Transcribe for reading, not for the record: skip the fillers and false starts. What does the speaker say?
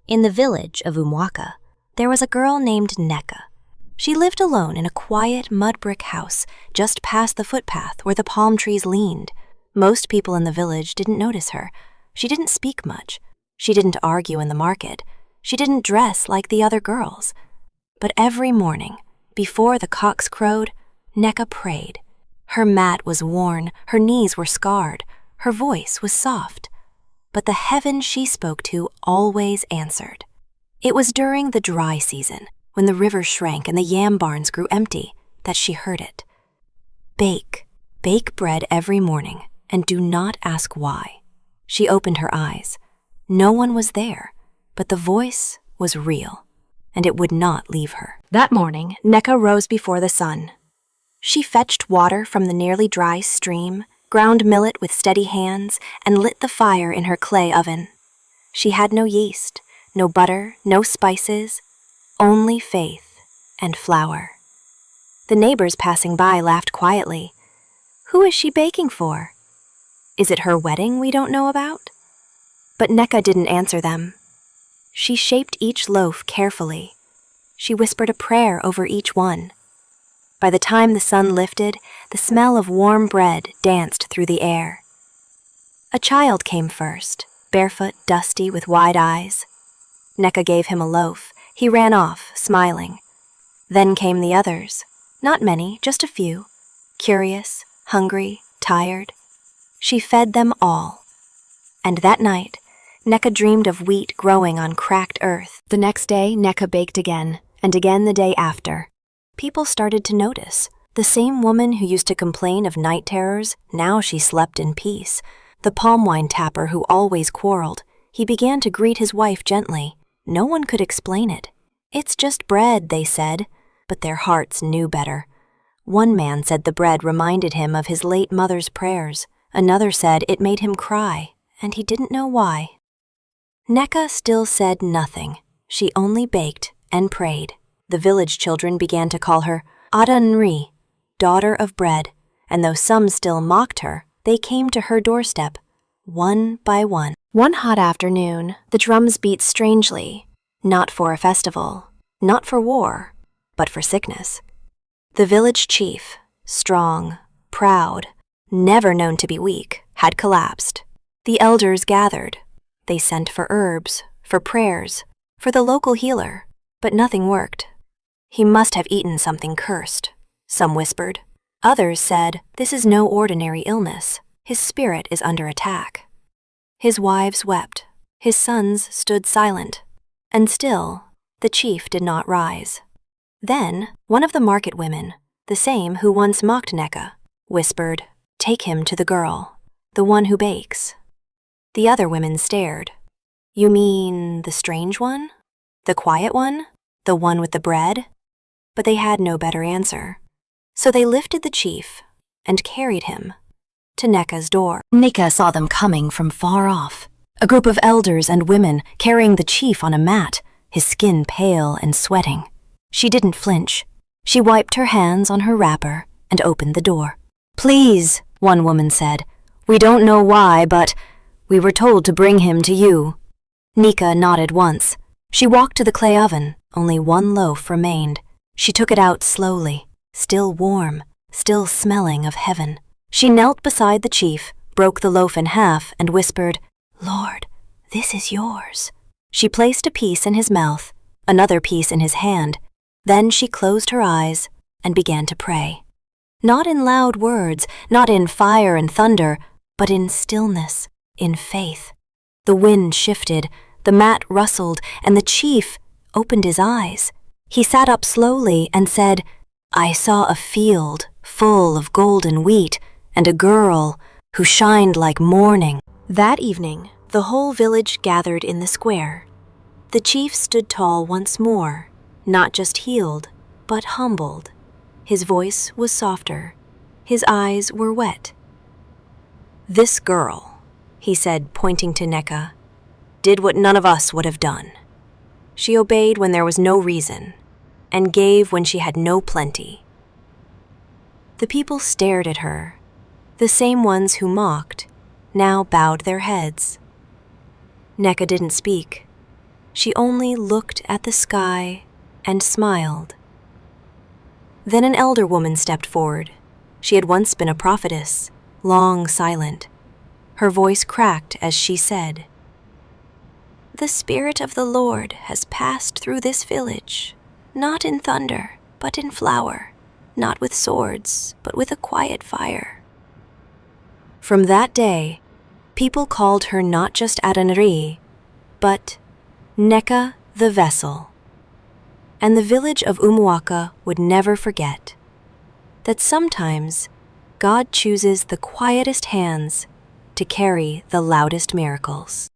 In the village of Umuaka, there was a girl named Nneka. She lived alone in a quiet mud brick house just past the footpath where the palm trees leaned. Most people in the village didn't notice her. She didn't speak much. She didn't argue in the market. She didn't dress like the other girls. But every morning, before the cocks crowed, Nneka prayed. Her mat was worn, her knees were scarred, her voice was soft. But the heaven she spoke to always answered. It was during the dry season, when the river shrank and the yam barns grew empty, that she heard it. Bake bread every morning, and do not ask why. She opened her eyes. No one was there, but the voice was real, and it would not leave her. That morning, Nneka rose before the sun. She fetched water from the nearly dry stream, ground millet with steady hands, and lit the fire in her clay oven. She had no yeast, no butter, no spices, only faith and flour. The neighbors passing by laughed quietly. Who is she baking for? Is it her wedding we don't know about? But Nneka didn't answer them. She shaped each loaf carefully. She whispered a prayer over each one. By the time the sun lifted, the smell of warm bread danced through the air. A child came first, barefoot, dusty, with wide eyes. Nneka gave him a loaf. He ran off, smiling. Then came the others. Not many, just a few. Curious, hungry, tired. She fed them all. And that night, Nneka dreamed of wheat growing on cracked earth. The next day, Nneka baked again, and again the day after. People started to notice. The same woman who used to complain of night terrors, now she slept in peace. The palm wine tapper who always quarreled, he began to greet his wife gently. No one could explain it. It's just bread, they said, but their hearts knew better. One man said the bread reminded him of his late mother's prayers. Another said it made him cry, and he didn't know why. Nneka still said nothing. She only baked and prayed. The village children began to call her Ada Nri, daughter of bread, and though some still mocked her, they came to her doorstep, one by one. One hot afternoon, the drums beat strangely, not for a festival, not for war, but for sickness. The village chief, strong, proud, never known to be weak, had collapsed. The elders gathered. They sent for herbs, for prayers, for the local healer, but nothing worked. He must have eaten something cursed, some whispered. Others said, this is no ordinary illness. His spirit is under attack. His wives wept. His sons stood silent. And still, the chief did not rise. Then, one of the market women, the same who once mocked Nneka, whispered, take him to the girl, the one who bakes. The other women stared. You mean the strange one? The quiet one? The one with the bread? But they had no better answer. So they lifted the chief and carried him to Nneka's door. Nneka saw them coming from far off, a group of elders and women carrying the chief on a mat, his skin pale and sweating. She didn't flinch. She wiped her hands on her wrapper and opened the door. Please, one woman said, we don't know why, but we were told to bring him to you. Nneka nodded once. She walked to the clay oven. Only one loaf remained. She took it out slowly, still warm, still smelling of heaven. She knelt beside the chief, broke the loaf in half, and whispered, Lord, this is yours. She placed a piece in his mouth, another piece in his hand. Then she closed her eyes and began to pray. Not in loud words, not in fire and thunder, but in stillness, in faith. The wind shifted, the mat rustled, and the chief opened his eyes. He sat up slowly and said, I saw a field full of golden wheat and a girl who shined like morning. That evening, the whole village gathered in the square. The chief stood tall once more, not just healed, but humbled. His voice was softer. His eyes were wet. This girl, he said, pointing to Nneka, did what none of us would have done. She obeyed when there was no reason, and gave when she had no plenty. The people stared at her. The same ones who mocked now bowed their heads. Nneka didn't speak. She only looked at the sky and smiled. Then an elder woman stepped forward. She had once been a prophetess, long silent. Her voice cracked as she said, "The Spirit of the Lord has passed through this village, not in thunder, but in flower, not with swords, but with a quiet fire." From that day, people called her not just Adanri, but Nneka the vessel. And the village of Umuaka would never forget that sometimes God chooses the quietest hands to carry the loudest miracles.